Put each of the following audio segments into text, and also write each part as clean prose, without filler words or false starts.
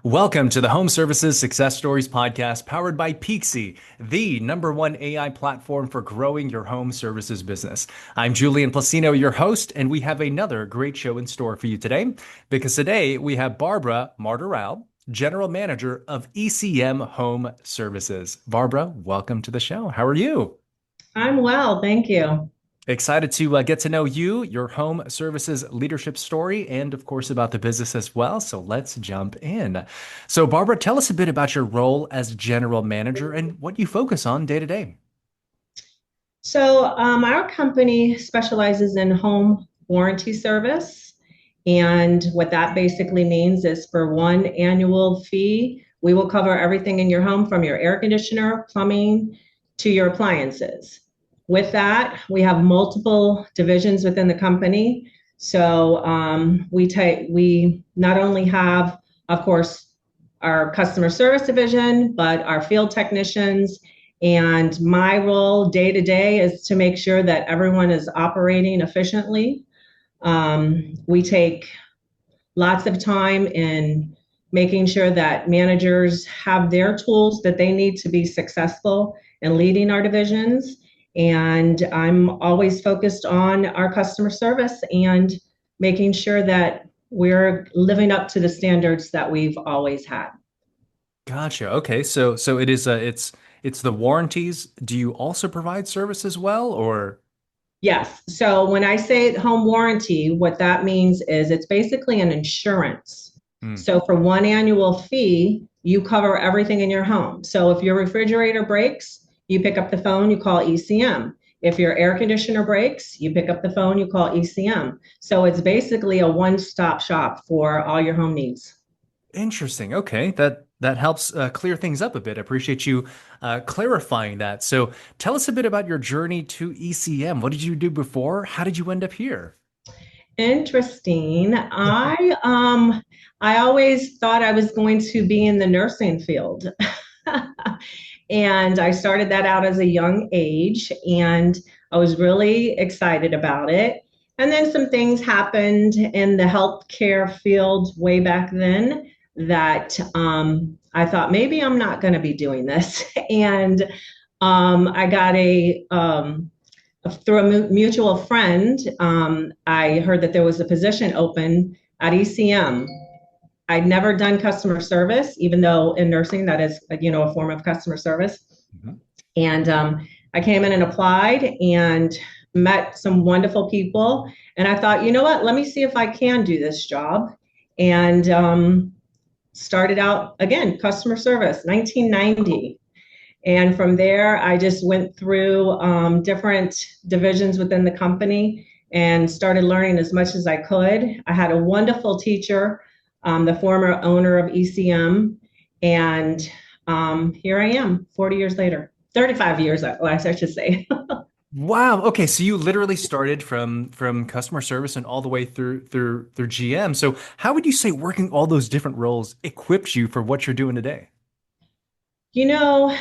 Welcome to the Home Services Success Stories podcast powered by Peakzi, the #1 AI platform for growing your home services business. I'm Julian Placino, your host, and we have another great show in store for you today because today we have Barbara Martoral, General Manager of ECM Home Services. Barbara, welcome to the show. How are you? I'm well, thank you. Excited to get to know you, your home services leadership story, and of course about the business as well. So let's jump in. So, Barbara, tell us a bit about your role as general manager and what you focus on day to day. Our company specializes in home warranty service. And what that basically means is for one annual fee, we will cover everything in your home from your air conditioner, plumbing, to your appliances. With that, we have multiple divisions within the company. We not only have, of course, our customer service division, but our field technicians. And my role day to day is to make sure that everyone is operating efficiently. We take lots of time in making sure that managers have their tools that they need to be successful in leading our divisions. And I'm always focused on our customer service and making sure that we're living up to the standards that we've always had. Gotcha. Okay. So it is it's the warranties. Do you also provide service as well, or? Yes. So when I say home warranty, what that means is it's basically an insurance. Hmm. So for one annual fee, you cover everything in your home. So if your refrigerator breaks, you pick up the phone, you call ECM. If your air conditioner breaks, you pick up the phone, you call ECM. So it's basically a one-stop shop for all your home needs. Interesting. Okay, that helps clear things up a bit. I appreciate you clarifying that. So, tell us a bit about your journey to ECM. What did you do before? How did you end up here? Interesting. I always thought I was going to be in the nursing field. And I started that out as a young age, and I was really excited about it. And then some things happened in the healthcare field way back then that I thought maybe I'm not going to be doing this. And I got through a mutual friend, I heard that there was a position open at ECM. I'd never done customer service, even though in nursing that is, a form of customer service. Mhm. And I came in and applied and met some wonderful people. And I thought, you know what, let me see if I can do this job. And started out again, customer service, 1990. And from there, I just went through different divisions within the company and started learning as much as I could. I had a wonderful teacher, the former owner of ECM, and here I am 40 years later, 35 years, I should say. Wow. Okay, so you literally started from customer service and all the way through GM. So, how would you say working all those different roles equipped you for what you're doing today? You know,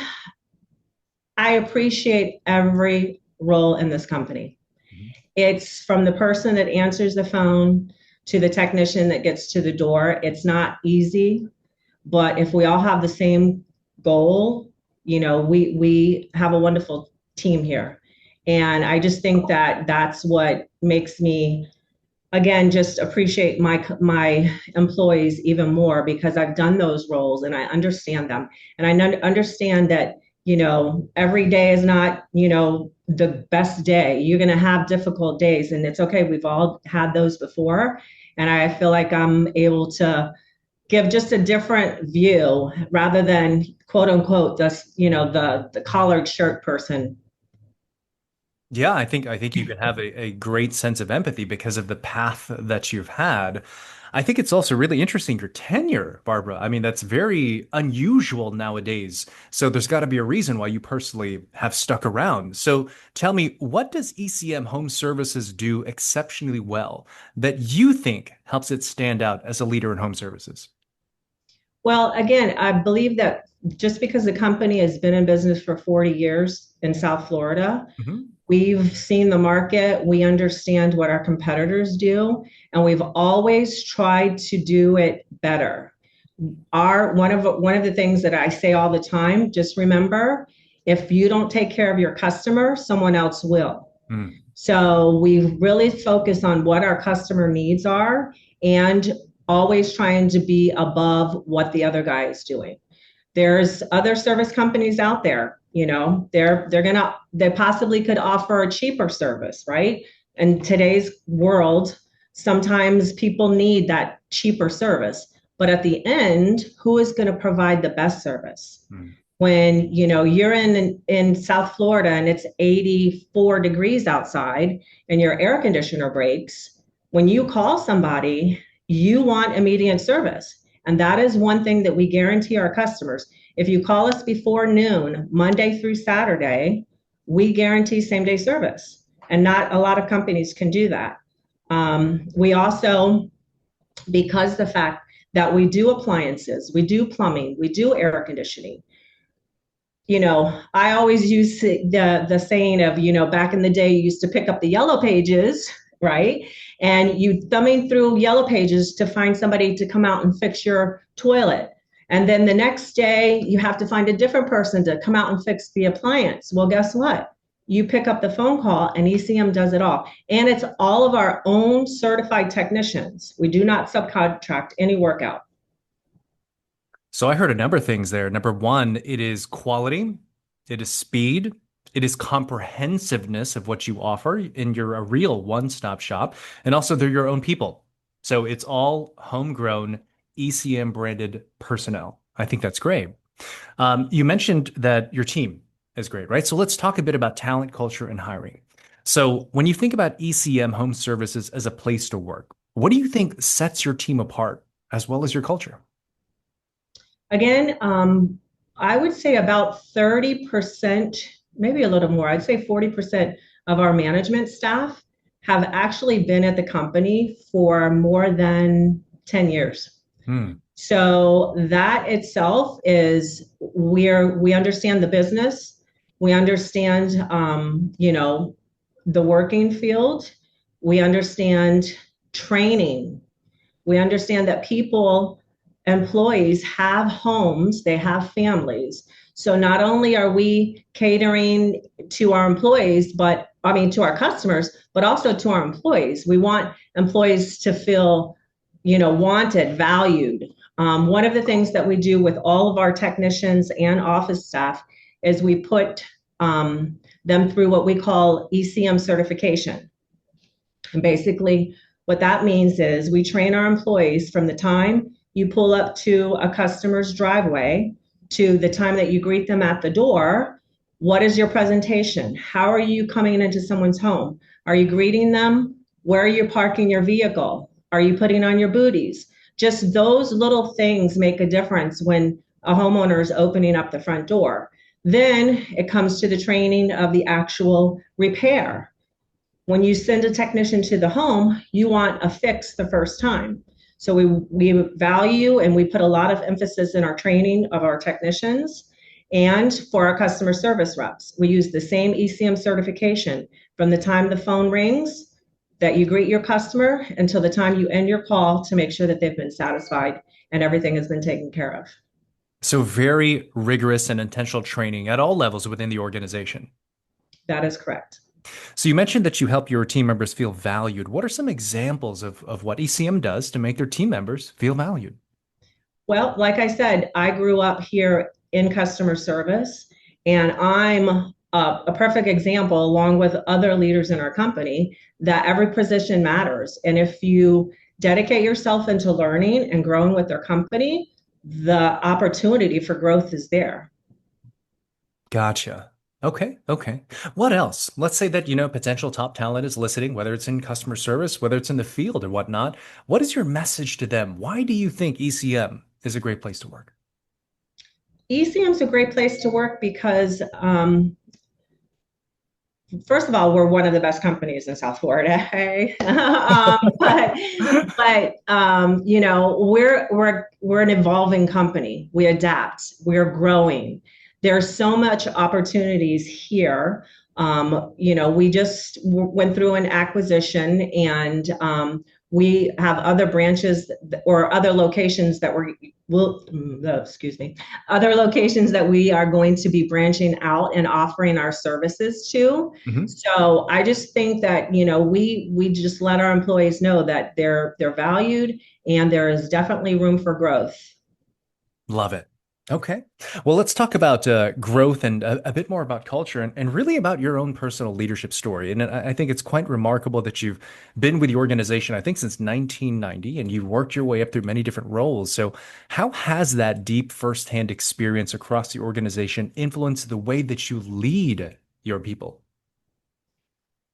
I appreciate every role in this company. Mhm. It's from the person that answers the phone to the technician that gets to the door. It's not easy, but if we all have the same goal, we have a wonderful team here. And I just think that that's what makes me again just appreciate my employees even more because I've done those roles and I understand them. And I understand that every day is not the best day. You're going to have difficult days, and it's okay. We've all had those before, and I feel like I'm able to give just a different view rather than quote unquote just the collared shirt person. Yeah, I think you can have a great sense of empathy because of the path that you've had. I think it's also really interesting your tenure, Barbara. I mean, that's very unusual nowadays. So there's got to be a reason why you personally have stuck around. So tell me, what does ECM Home Services do exceptionally well that you think helps it stand out as a leader in home services? Well, again, I believe that just because the company has been in business for 40 years in South Florida, Mhm. we've seen the market, we understand what our competitors do, and we've always tried to do it better. Our one of the things that I say all the time, just remember, if you don't take care of your customer, someone else will. Mm. So we really focus on what our customer needs are and always trying to be above what the other guy is doing. There's other service companies out there, they possibly could offer a cheaper service, right? In today's world, sometimes people need that cheaper service. But at the end, who is going to provide the best service? Mm. When you're in South Florida and it's 84 degrees outside and your air conditioner breaks, when you call somebody, you want immediate service. And that is one thing that we guarantee our customers. If you call us before noon, Monday through Saturday, we guarantee same day service. And not a lot of companies can do that. We also, because the fact that we do appliances, we do plumbing, we do air conditioning. I always use the saying of, back in the day, you used to pick up the yellow pages, right? And you thumbing through yellow pages to find somebody to come out and fix your toilet. And then the next day, you have to find a different person to come out and fix the appliance. Well, guess what? You pick up the phone call and ECM does it all. And it's all of our own certified technicians. We do not subcontract any work out. So I heard a number of things there. Number one, it is quality, it is speed, it is comprehensiveness of what you offer, and you're a real one-stop shop. And also, they're your own people. So it's all homegrown ECM branded personnel. I think that's great. You mentioned that your team is great, right? So let's talk a bit about talent, culture, and hiring. So when you think about ECM Home Services as a place to work, what do you think sets your team apart as well as your culture? Again, I would say about 30%, maybe a little more. I'd say 40% of our management staff have actually been at the company for more than 10 years. Hmm. So that itself is we understand the business, we understand the working field, we understand training, we understand that employees have homes, they have families. So not only are we catering to our employees, to our customers, but also to our employees. We want employees to feel, wanted, valued. One of the things that we do with all of our technicians and office staff is we put them through what we call ECM certification. And basically, what that means is we train our employees from the time you pull up to a customer's driveway to the time that you greet them at the door. What is your presentation? How are you coming into someone's home? Are you greeting them? Where are you parking your vehicle? Are you putting on your booties? Just those little things make a difference when a homeowner is opening up the front door. Then it comes to the training of the actual repair. When you send a technician to the home, you want a fix the first time. So we value and we put a lot of emphasis in our training of our technicians and for our customer service reps. We use the same ECM certification from the time the phone rings that you greet your customer until the time you end your call to make sure that they've been satisfied and everything has been taken care of. So very rigorous and intentional training at all levels within the organization. That is correct. So you mentioned that you help your team members feel valued. What are some examples of what ECM does to make their team members feel valued? Well, like I said, I grew up here in customer service, and I'm a perfect example, along with other leaders in our company, that every position matters. And if you dedicate yourself into learning and growing with their company, the opportunity for growth is there. Gotcha. Okay. Okay. What else? Let's say that, potential top talent is listening, whether it's in customer service, whether it's in the field or whatnot. What is your message to them? Why do you think ECM is a great place to work? ECM is a great place to work because, first of all, we're one of the best companies in South Florida. Hey? We're an evolving company. We adapt. We're growing. There's so much opportunities here. We just went through an acquisition and We have other branches or other locations that excuse me, other locations that we are going to be branching out and offering our services to. Mhm. So I just think that, we just let our employees know that they're valued and there is definitely room for growth. Love it. Okay. Well, let's talk about growth and a bit more about culture and really about your own personal leadership story. And I think it's quite remarkable that you've been with the organization, I think, since 1990, and you've worked your way up through many different roles. So, how has that deep firsthand experience across the organization influenced the way that you lead your people?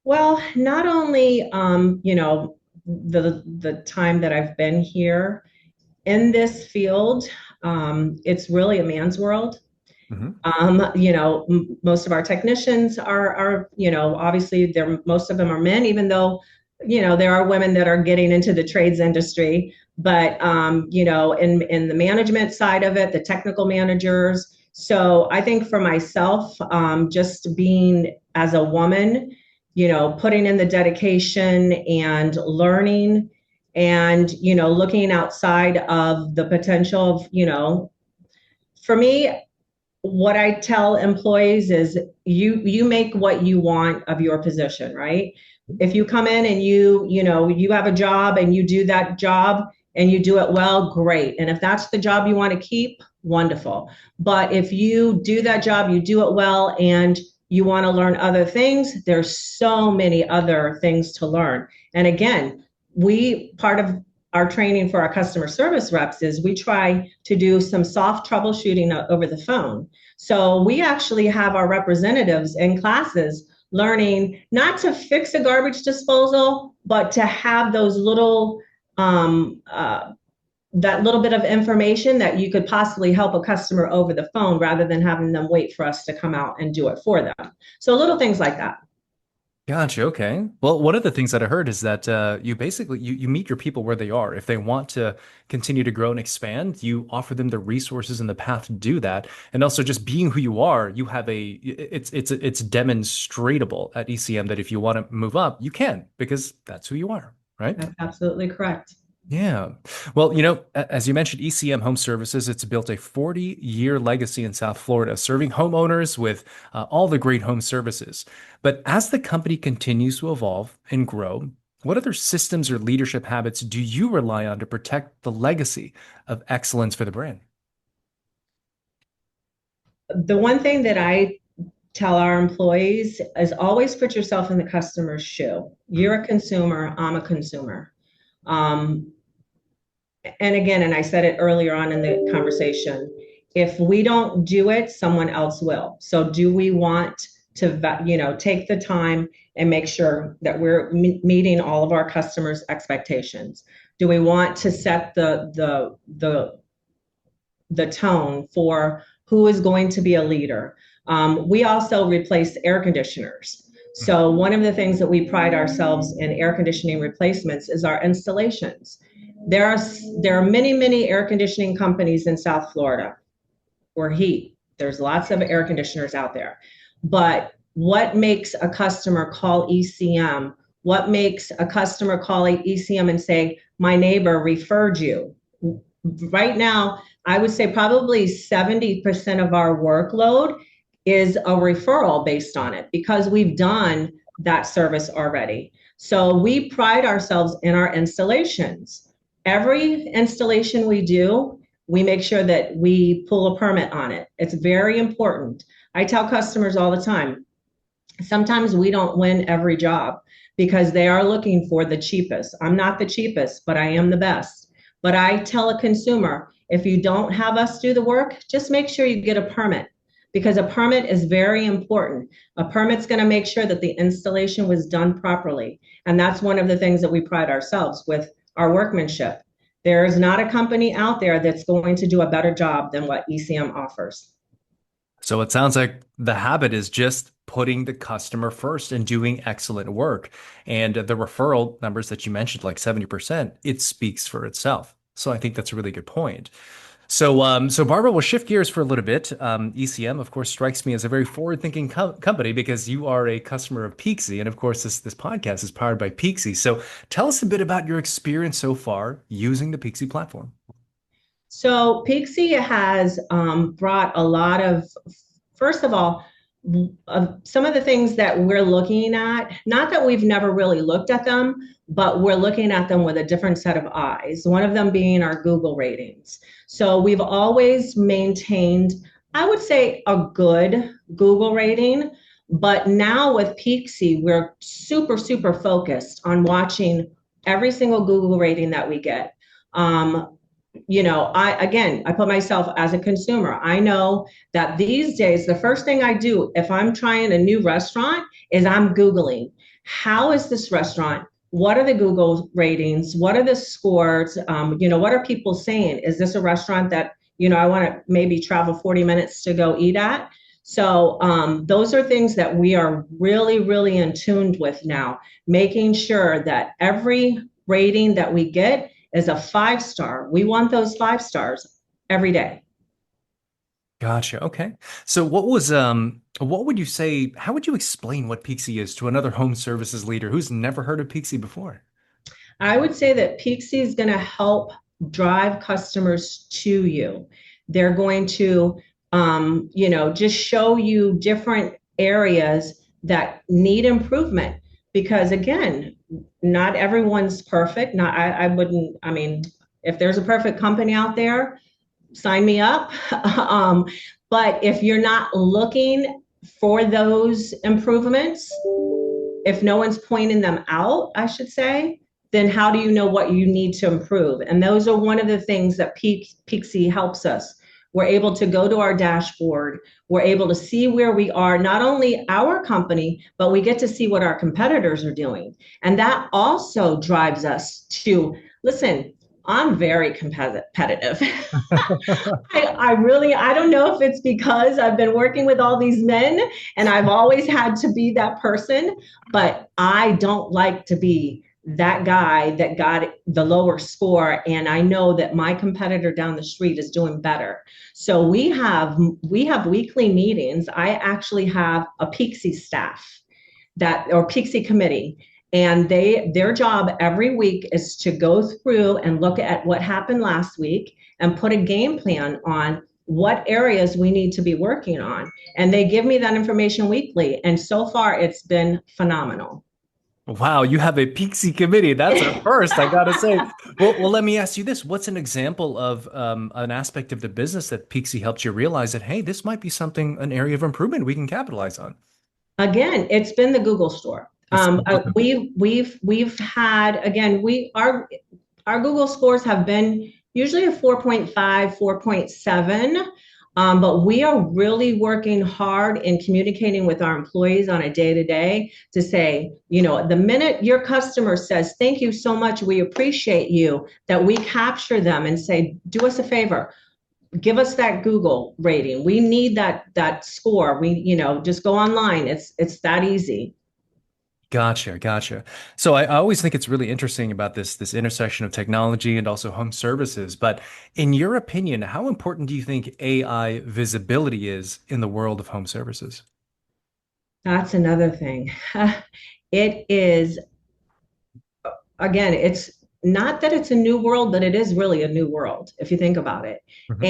Well, not only the time that I've been here in this field, it's really a man's world. Hmm. Most of our technicians are, obviously most of them are men, even though, there are women that are getting into the trades industry. But, in the management side of it, the technical managers. So I think for myself, just being as a woman, putting in the dedication and learning and, looking outside of the potential of, for me, what I tell employees is you make what you want of your position, right? If you come in and you have a job and you do that job and you do it well, great. And if that's the job you want to keep, wonderful. But if you do that job, you do it well, and you want to learn other things, there's so many other things to learn. And again, we part of our training for our customer service reps is we try to do some soft troubleshooting over the phone. So we actually have our representatives in classes learning not to fix a garbage disposal, but to have those um, uh, that little bit of information that you could possibly help a customer over the phone rather than having them wait for us to come out and do it for them. So little things like that. Gotcha. Okay. Well, one of the things that I heard is that you basically you meet your people where they are. If they want to continue to grow and expand, you offer them the resources and the path to do that. And also just being who you are, you have it's demonstratable at ECM that if you want to move up, you can because that's who you are, right? That's absolutely correct. Yeah. Well, as you mentioned, ECM Home Services, it's built a 40-year legacy in South Florida, serving homeowners with all the great home services. But as the company continues to evolve and grow, what other systems or leadership habits do you rely on to protect the legacy of excellence for the brand? The one thing that I tell our employees is always put yourself in the customer's shoe. You're a consumer, I'm a consumer. Um, and again, and I said it earlier on in the conversation, if we don't do it, someone else will. So do we want to, take the time and make sure that we're meeting all of our customers' expectations? Do we want to set the tone for who is going to be a leader? We also replace air conditioners. So one of the things that we pride ourselves in air conditioning replacements is our installations. There are there are many air conditioning companies in South Florida or heat. There's lots of air conditioners out there. But what makes a customer call ECM? What makes a customer call ECM and say, my neighbor referred you? Right now, I would say probably 70% of our workload is a referral based on it because we've done that service already. So we pride ourselves in our installations. Every installation we do, we make sure that we pull a permit on it. It's very important. I tell customers all the time, sometimes we don't win every job because they are looking for the cheapest. I'm not the cheapest, but I am the best. But I tell a consumer, if you don't have us do the work, just make sure you get a permit because a permit is very important. A permit's going to make sure that the installation was done properly. And that's one of the things that we pride ourselves with our workmanship. There is not a company out there that's going to do a better job than what ECM offers. So it sounds like the habit is just putting the customer first and doing excellent work. And the referral numbers that you mentioned, like 70%, it speaks for itself. So I think that's a really good point. So Barbara, we'll shift gears for a little bit. ECM, of course, strikes me as a very forward-thinking company because you are a customer of Peakzi, and of course, this podcast is powered by Peakzi. So tell us a bit about your experience so far using the Peakzi platform. So Peakzi has brought a lot of, first of all, some of the things that we're looking at, not that we've never really looked at them, but we're looking at them with a different set of eyes. One of them being our Google ratings. So we've always maintained, I would say, a good Google rating. But now with Peakzi, we're super, super focused on watching every single Google rating that we get. I put myself as a consumer. I know that these days, the first thing I do if I'm trying a new restaurant is I'm Googling, how is this restaurant? What are the Google ratings? What are the scores? What are people saying? Is this a restaurant that, I want to maybe travel 40 minutes to go eat at? So those are things that we are really, really in tune with now, making sure that every rating that we get is a 5 star. We want those 5 stars every day. Gotcha. Okay. So what would you say, how would you explain what Peakzi is to another home services leader who's never heard of Peakzi before? I would say that Peakzi is going to help drive customers to you. They're going to, just show you different areas that need improvement. Because again, not everyone's perfect. Not, I wouldn't, I mean, if there's a perfect company out there, sign me up. But if you're not looking for those improvements, if no one's pointing them out, I should say, then how do you know what you need to improve? And those are one of the things that Peakzi helps us. We're able to go to our dashboard. We're able to see where we are, not only our company, but we get to see what our competitors are doing. And that also drives us to listen. I'm very competitive. I don't know if it's because I've been working with all these men and I've always had to be that person, but I don't like to be that guy that got the lower score. And I know that my competitor down the street is doing better. So we have weekly meetings. I actually have a Peakzi staff or Peakzi committee. And their job every week is to go through and look at what happened last week and put a game plan on what areas we need to be working on. And they give me that information weekly. And so far, it's been phenomenal. Wow, you have a Peakzi committee. That's a first, I gotta say. Well, let me ask you this. What's an example of an aspect of the business that Peakzi helped you realize that, hey, this might be something, an area of improvement we can capitalize on? Again, it's been the Google store. Okay. We've had, again, our Google scores have been usually a 4.5, 4.7. But we are really working hard in communicating with our employees on a day-to-day to say, the minute your customer says, thank you so much, we appreciate you, that we capture them and say, do us a favor, give us that Google rating. We need that score. We, just go online. It's that easy. Gotcha, gotcha. So I always think it's really interesting about this intersection of technology and also home services. But in your opinion, how important do you think AI visibility is in the world of home services? That's another thing. It is, again, it's not that it's a new world, but it is really a new world if you think about it. Mhm.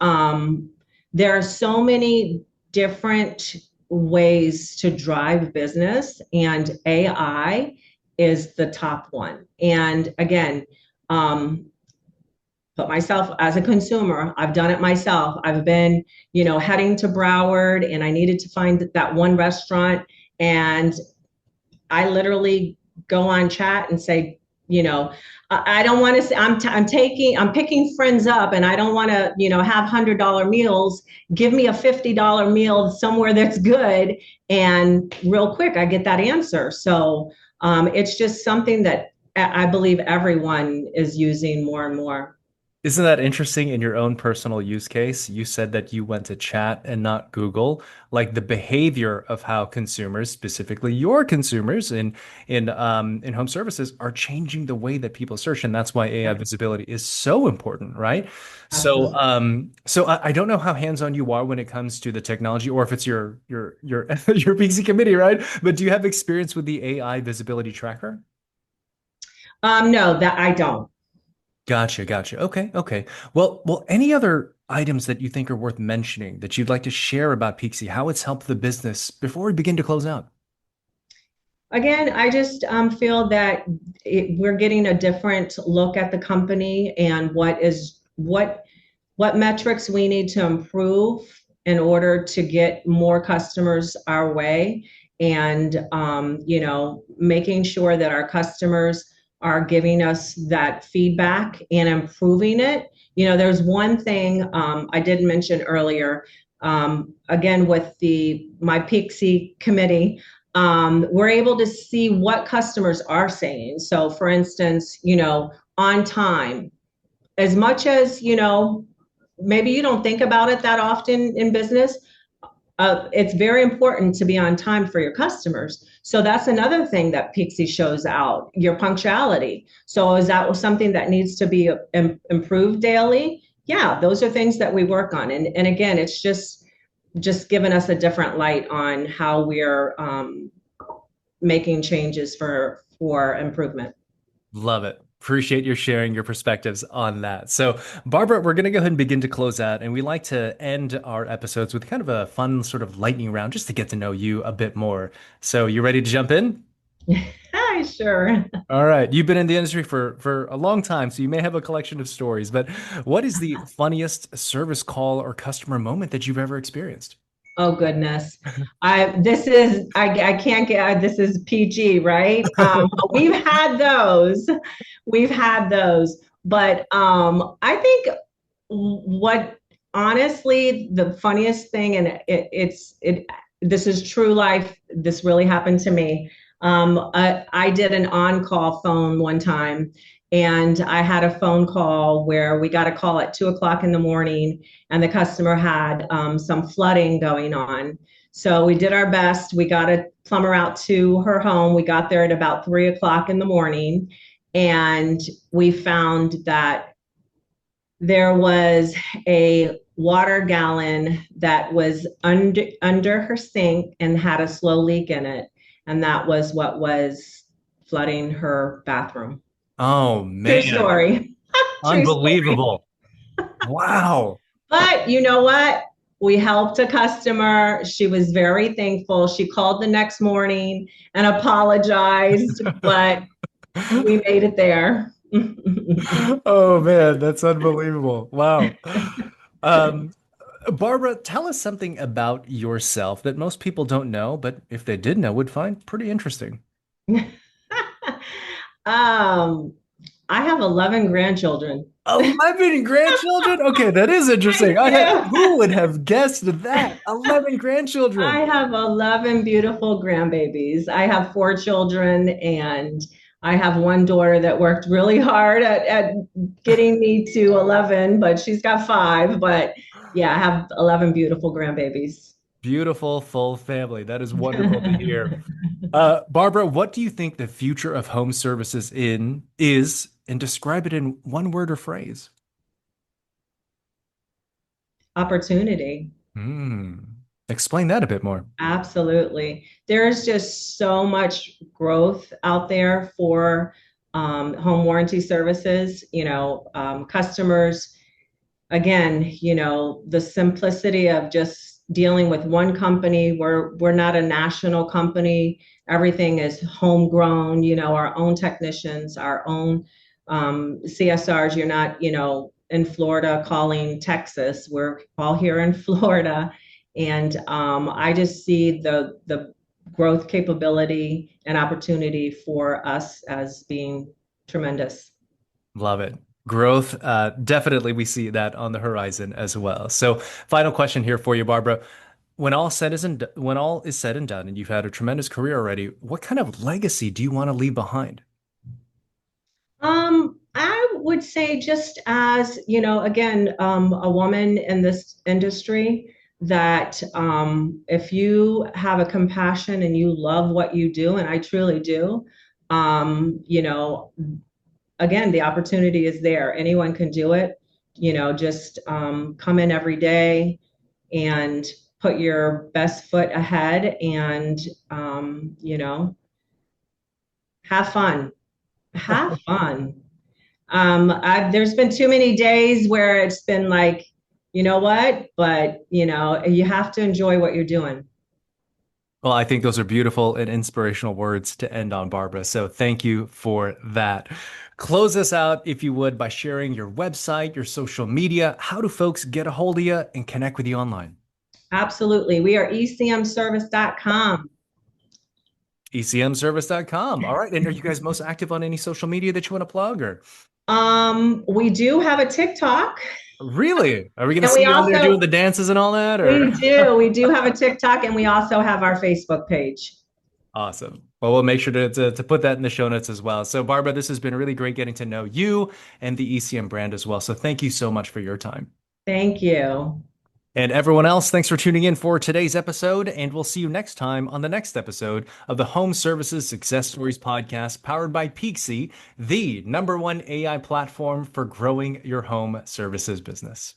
And there are so many different ways to drive business, and AI is the top one. And again, but myself as a consumer, I've done it myself. I've been, heading to Broward and I needed to find that one restaurant. And I literally go on chat and say, I don't want to say I'm picking friends up and I don't want to, have $100 meals. Give me a $50 meal somewhere that's good. And real quick, I get that answer. So it's just something that I believe everyone is using more and more. Isn't that interesting in your own personal use case? You said that you went to chat and not Google. Like the behavior of how consumers, specifically your consumers in home services, are changing the way that people search, and that's why AI Yep, visibility is so important, right? So, absolutely. I don't know how hands-on you are when it comes to the technology, or if it's your your Peakzi committee, right? But do you have experience with the AI visibility tracker? No, that I don't. Gotcha, gotcha. Okay, okay. Well, any other items that you think are worth mentioning that you'd like to share about Peaksy, how it's helped the business before we begin to close out? Again, I just feel that we're getting a different look at the company and what metrics we need to improve in order to get more customers our way, and making sure that our customers are giving us that feedback and improving it. There's one thing I did mention earlier. Again, with the my Peakzi committee, we're able to see what customers are saying. So, for instance, on time, as much as maybe you don't think about it that often in business, it's very important to be on time for your customers. So that's another thing that Peakzi shows out, your punctuality. So is that something that needs to be improved daily? Yeah, those are things that we work on. And again, it's just given us a different light on how we're making changes for improvement. Love it. Appreciate your sharing your perspectives on that. So, Barbara, we're going to go ahead and begin to close out, and we like to end our episodes with kind of a fun sort of lightning round just to get to know you a bit more. So, you ready to jump in? Hi, sure. All right. You've been in the industry for a long time, so you may have a collection of stories, but what is the funniest service call or customer moment that you've ever experienced? Oh goodness. I can't get this is PG, right? We've had those. We've had those. But I think what honestly the funniest thing, and it this is true life. This really happened to me. I did an on-call phone one time, and I had a phone call where we got a call at 2 o'clock in the morning, and the customer had some flooding going on. So we did our best. We got a plumber out to her home. We got there at about 3 o'clock in the morning, and we found that there was a water gallon that was under her sink and had a slow leak in it. And that was what was flooding her bathroom. Oh True man, story. True story. unbelievable. Wow. But you know what? We helped a customer. She was very thankful. She called the next morning and apologized, but we made it there. Oh man, that's unbelievable. Wow. Um, Barbara, tell us something about yourself that most people don't know, but if they did know, would find pretty interesting. um, I have 11 grandchildren. 11 grandchildren? Okay, that is interesting. I Who would have guessed that? 11 grandchildren. I have 11 beautiful grandbabies. I have 4 children, and I have one daughter that worked really hard at getting me to 11, but she's got five. But yeah, I have 11 beautiful grandbabies. Beautiful full family. That is wonderful to hear. Barbara, what do you think the future of home services in is, and describe it in one word or phrase? Opportunity. Hmm. Explain that a bit more. Absolutely. There's just so much growth out there for home warranty services. Customers, again, the simplicity of just dealing with one company. We're not a national company. Everything is homegrown, our own technicians, our own CSRs. You're not, in Florida calling Texas. We're all here in Florida. And I just see the growth capability and opportunity for us as being tremendous. Love it. Growth, definitely we see that on the horizon as well. So, final question here for you, Barbara. When all is said and done, and you've had a tremendous career already, what kind of legacy do you want to leave behind? I would would say just as, again, a woman in this industry, that if you have a compassion and you love what you do, and I truly do, again, the opportunity is there. Anyone can do it. Just come in every day and put your best foot ahead and, have fun. Have fun. There's been too many days where it's been like, you know what? But, you have to enjoy what you're doing. Well, I think those are beautiful and inspirational words to end on, Barbara. So thank you for that. Close us out, if you would, by sharing your website, your social media. How do folks get a hold of you and connect with you online? Absolutely. We are ecmservice.com. ecmservice.com. All right. And are you guys most active on any social media that you want to plug or We do have a TikTok, really? Are we going to and see you on there doing the dances and all that or? we do have a TikTok, and we also have our Facebook page. Awesome. Well, we'll make sure to put that in the show notes as well. So, Barbara, this has been really great getting to know you and the ECM brand as well. So, thank you so much for your time. Thank you. And everyone else, thanks for tuning in for today's episode. And we'll see you next time on the next episode of the Home Services Success Stories podcast, powered by Peakzi, the #1 AI platform for growing your home services business.